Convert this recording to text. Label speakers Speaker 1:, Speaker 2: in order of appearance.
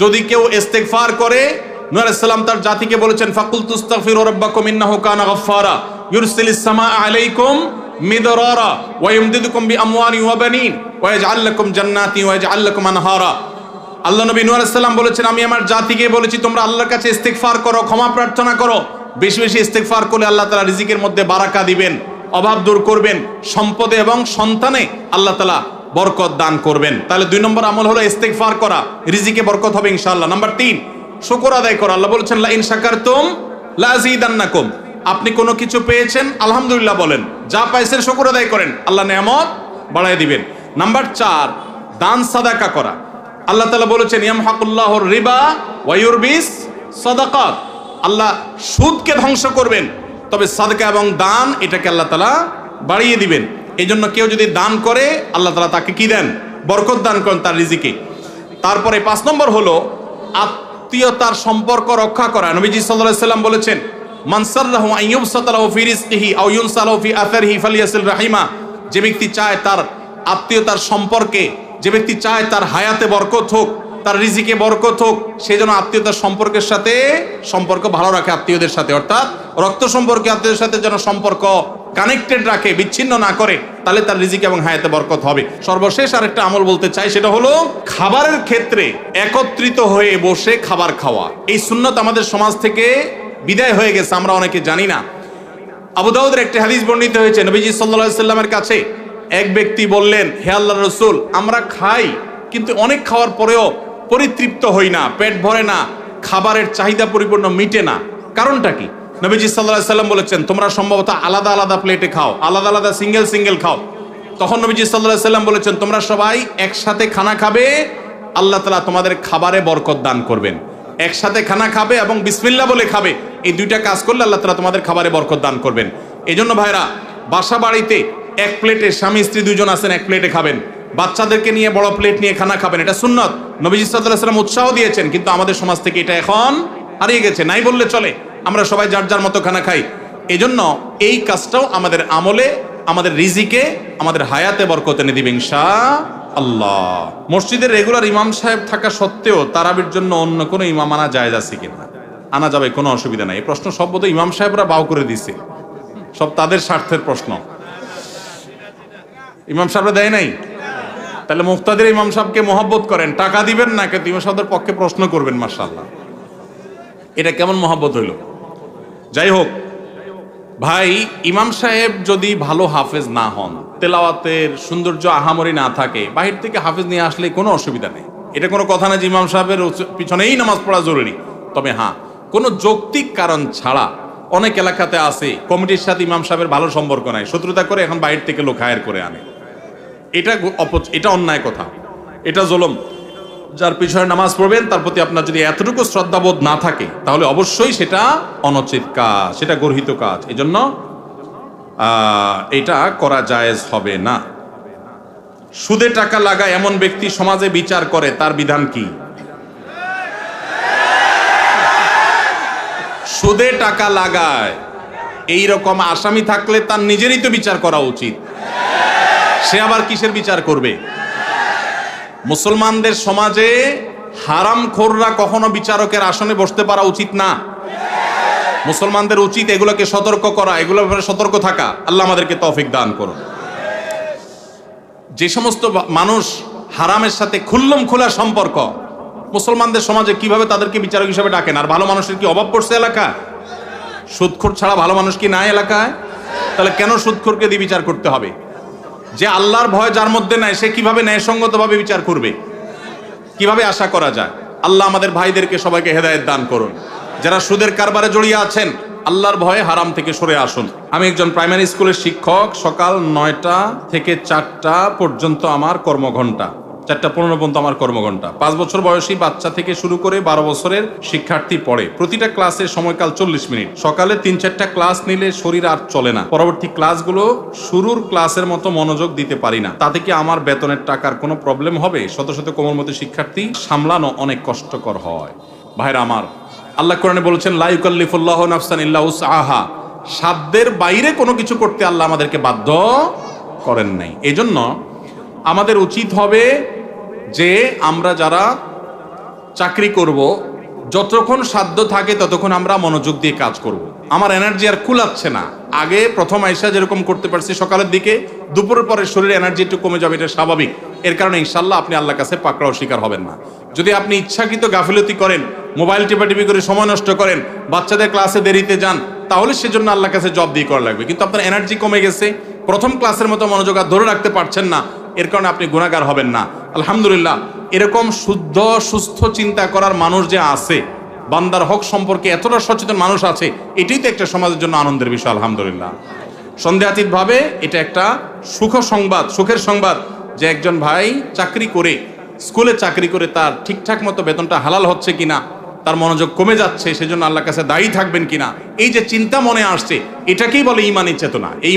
Speaker 1: যদি কেউ ইস্তেগফার করে, নূহ আলাইহিস সালাম তার জাতিকে বলেছেন ফাকুলতু আস্তাগফিরু রাব্বাকুম ইন্নাহু কানা গাফফারা ইউরসিলিস সামাআ আলাইকুম মিদরারা ওয়া ইমদিদুকুম বিআমওয়ালিন ওয়া বানিন ওয়া ইয়াজআল লাকুম জান্নাতি ওয়া ইয়াজআল লাকুম আনহারা। আল্লাহ নবী নূহ আলাইহিস সালাম বলেছেন, আমি আমার জাতিকে বলেছি তোমরা আল্লাহর কাছে ইস্তেগফার করো, ক্ষমা প্রার্থনা করো। বেশি বেশি ইস্তেগফার করলে আল্লাহ তাআলা রিজিকের মধ্যে বারাকা দিবেন, অভাব দূর করবেন, সম্পদে এবং সন্তানে আল্লাহ তাআলা বরকত দান করবেন। তাহলে 2 নম্বর আমল হলো ইস্তেগফার করা, রিজিকে বরকত হবে ইনশাআল্লাহ। নাম্বার 3, শুকর আদায় করা। আল্লাহ বলেছেন লা ইন শাকারতুম লা আযীদান্নাকুম। আপনি কোনো কিছু পেয়েছেন আলহামদুলিল্লাহ বলেন, যা পাইছেন শুকর আদায় করেন, আল্লাহ নেয়ামত বাড়ায় দিবেন। নাম্বার 4, দান সাদাকা করা। আল্লাহ তাআলা বলেছেন ইয়ামহাকুল্লাহুর রিবা ওয়া ইউরবিস সাদাকাত। আল্লাহ সুদকে ধ্বংস করবেন, তবে সাদকা এবং দান এটাকে আল্লাহ তাআলা বাড়িয়ে দিবেন। এই জন্য কেউ যদি দান করে আল্লাহ তাআলা তাকে কি দেন? বরকত দান করেন তার রিজিকে। তারপরে 5 নম্বর হলো আত্মীয়তার সম্পর্ক রক্ষা করা। নবীজি সাল্লাল্লাহু আলাইহি সাল্লাম বলেছেন মান সাররাহু আন ইউবসাতা লাহু ফি রিজকিহি আও ইউনসা লাহু ফি আসারিহি ফালিয়াসিল রাহিমা। যে ব্যক্তি চায় তার আত্মীয়তার সম্পর্কে, যে ব্যক্তি চায় তার হায়াতে বরকত হোক, তার রিজিকে বরকত হোক, সেই জন্য আত্মীয়তার সম্পর্কের সাথে সম্পর্ক ভালো রাখে, আত্মীয়দের সাথে অর্থাৎ রক্ত সম্পর্কে আত্মীয়দের সাথে যেন সম্পর্ক কানেক্টেড রাখে, বিচ্ছিন্ন না করে, তাহলে তার রিজিকে এবং হায়াতে বরকত হবে। সর্বশেষ আরেকটা আমল বলতে চাই, সেটা হলো খাবারের ক্ষেত্রে একত্রিত হয়ে বসে খাবার খাওয়া। এই সুন্নত আমাদের সমাজ থেকে বিদায় হয়ে গেছে, আমরা অনেকে জানি না। আবু দাউদের একটি হাদিস বর্ণিত হয়েছে, নবীজি সাল্লাল্লাহু আলাইহি সাল্লামের কাছে এক ব্যক্তি বললেন, হে আল্লাহর রাসূল, আমরা খাই কিন্তু অনেক খাওয়ার পরেও পরিতৃপ্ত হই না, পেট ভরে না, খাবারের চাহিদা পরিপূর্ণ মিটে না, কারণটা কি? নবীজি সাল্লাল্লাহু আলাইহি সাল্লাম বলেছেন তোমরা সম্ভবত আলাদা আলাদা প্লেটে খাও, আলাদা আলাদা সিঙ্গেল সিঙ্গেল খাও। তখন নবীজি সাল্লাল্লাহু আলাইহি সাল্লাম বলেছেন তোমরা সবাই একসাথে খানা খাবে, আল্লাহ তাআলা তোমাদের খাবারে বরকত দান করবেন। একসাথে খানা খাবে এবং বিসমিল্লাহ বলে খাবে, এই 2টা কাজ করলে আল্লাহ তাআলা তোমাদের খাবারে বরকত দান করবেন। এই জন্য ভাইরা, বাসা বাড়িতে এক প্লেটে স্বামী স্ত্রী 2 জন আছেন, এক প্লেটে খাবেন। বাচ্চাদেরকে নিয়ে বড় প্লেট নিয়ে খানা খাবেন, এটা সুন্নত। নবীজি সাল্লাল্লাহু আলাইহি সাল্লাম উৎসাহ দিয়েছেন, কিন্তু আমাদের সমাজ থেকে এটা এখন হারিয়ে গেছে, নাই বললে চলে। আমরা সবাই যার যার মতো খানা খাই। এই জন্য এই কাজটাও আমাদের আমলে, আমাদের রিজিকে, আমাদের হায়াতে বরকত এনে দিবে ইনশাআল্লাহ। মসজিদের রেগুলার ইমাম সাহেব থাকা সত্ত্বেও তারাবির জন্য অন্য কোনো ইমাম আনা জায়েজ আছে কিনা? আনা যাবে, কোনো অসুবিধা নাই। এই প্রশ্ন সব বোধহয় ইমাম সাহেবরা বাউ করে দিছে, সব তাদের স্বার্থের প্রশ্ন। ইমাম সাহেবরা দেয় নাই, তাহলে মুক্তাদির ইমাম সাহেবকে মহব্বত করেন, টাকা দিবেন না, কিন্তু ইমাম সাহেবদের পক্ষে প্রশ্ন করবেন। মাশাআল্লাহ, এটা কেমন মহব্বত হইল? যাই হোক ভাই, ইমাম সাহেব যদি ভালো হাফেজ না হন, তেলাওয়াতের সৌন্দর্য আহামরি না থাকে, বাহির থেকে হাফেজ নিয়ে আসলে কোনো অসুবিধা নেই। এটা কোনো কথা না যে ইমাম সাহেবের পিছনেই নামাজ পড়া জরুরি। তবে হ্যাঁ, কোনো যৌক্তিক কারণ ছাড়া অনেক এলাকাতে আছে কমিটির সাথে ইমাম সাহেবের ভালো সম্পর্ক নাই, শত্রুতা করে এখন বাহির থেকে লোক হায়ার করে আনে। এটা অন্যায় কথা, এটা জুলুম। যার পিছনে নামাজ পড়বেন তার প্রতি আপনার যদি এতটুকু শ্রদ্ধাবোধ না থাকে, তাহলে অবশ্যই সেটা অনুচিত কাজ, সেটা গর্হিত কাজ। এই জন্য এটা করা জায়েজ হবে না। সুদে টাকা লাগায় এমন ব্যক্তি সমাজে বিচার করে, তার বিধান কি? সুদে টাকা লাগায় এইরকম আসামি থাকলে তার নিজেরই তো বিচার করা উচিত। সে আবার কিসের বিচার করবে? মুসলমানদের সমাজে হারামখোররা কখনো বিচারকের আসনে বসতে পারা উচিত না। মুসলমানদের উচিত এগুলোকে সতর্ক করা, এগুলোর ব্যাপারে সতর্ক থাকা। আল্লাহ আমাদেরকে তৌফিক দান করুন। যে সমস্ত মানুষ হারামের সাথে খুল্লম খোলা সম্পর্ক, মুসলমানদের সমাজে কিভাবে তাদেরকে বিচারক হিসেবে ডাকেন? আর ভালো মানুষের কি অভাব পড়ছে এলাকা? সুদখোর ছাড়া ভালো মানুষ কি নাই এলাকায়? তাহলে কেন সুদখোরকে দিয়ে বিচার করতে হবে? যে আল্লাহর ভয় যার মধ্যে নাই, সে কিভাবে ন্যায়সঙ্গতভাবে বিচার করবে? কিভাবে আশা করা যায়? আল্লাহ আমাদের ভাইদেরকে সবাইকে হেদায়েত দান করুন। যারা সুদের কারবারে জড়িয়ে আছেন, আল্লাহর ভয়ে হারাম থেকে সরে আসুন। আমি একজন প্রাইমারি স্কুলের শিক্ষক। সকাল 9টা থেকে 4টা পর্যন্ত আমার কর্মঘণ্টা, 4:15 পর্যন্ত আমার কর্মঘণ্টা। 5 বছর বয়সী বাচ্চা থেকে শুরু করে 12 বছরের শিক্ষার্থী পড়ে। প্রতিটা ক্লাসের সময়কাল 40 মিনিট। সকালে 3-4টা ক্লাস নিলে শরীর আর চলে না। পরবর্তী ক্লাসগুলো শুরুর ক্লাসের মতো মনোযোগ দিতে পারি না। তাতে কি আমার বেতনের টাকার কোনো প্রবলেম হবে? শত শত কোমলমতি শিক্ষার্থী সামলানো অনেক কষ্টকর হয়। ভাইরা আমার, আল্লাহ কোরআনে বলেছেন লা ইউকাল্লিফুল্লাহু নাফসান ইল্লা উসআহা। সাধ্যের বাইরে কোনো কিছু করতে আল্লাহ আমাদেরকে বাধ্য করেন নাই। এজন্য আমাদের উচিত হবে যে আমরা যারা চাকরি করব, যতক্ষণ সাধ্য থাকে ততক্ষণ আমরা মনোযোগ দিয়ে কাজ করব। আমার এনার্জি আর কুলাচ্ছে না। আগে প্রথম আইসা যেরকম করতে পারছি সকালের দিকে, দুপুরের পরে শরীরে এনার্জি একটু কমে যাবে, এটা স্বাভাবিক। এর কারণে ইনশাল্লাহ আপনি আল্লাহর কাছে পাকড়াও শিকার হবেন না। যদি আপনি ইচ্ছাকৃত গাফিলতি করেন, মোবাইল টিপাটিপি করে সময় নষ্ট করেন, বাচ্চাদের ক্লাসে দেরিতে যান, তাহলে সেজন্য আল্লাহর কাছে জব দিয়ে করা লাগবে। কিন্তু আপনার এনার্জি কমে গেছে, প্রথম ক্লাসের মতো মনোযোগ আর ধরে রাখতে পারছেন না, এর কারণে আপনি গুনাহগার হবেন না। আলহামদুলিল্লাহ, এরকম শুদ্ধ সুস্থ চিন্তা করার মানুষ যে আছে, বান্দার হক সম্পর্কে এতটা সচেতন মানুষ আছে, এটাই তো একটা সমাজের জন্য আনন্দের বিষয়। আলহামদুলিল্লাহ, সন্দেহাতীতভাবে এটা একটা সুখের সংবাদ যে একজন ভাই চাকরি করে, স্কুলে চাকরি করে তার ঠিকঠাক মতো বেতনটা হালাল হচ্ছে কিনা, তার মনোযোগ কমে যাচ্ছে, সেজন্য আল্লাহর কাছে দায়ী থাকবেন কিনা, এই যে চিন্তা মনে আসছে, এটাকেই বলে ঈমানী চেতনা। এই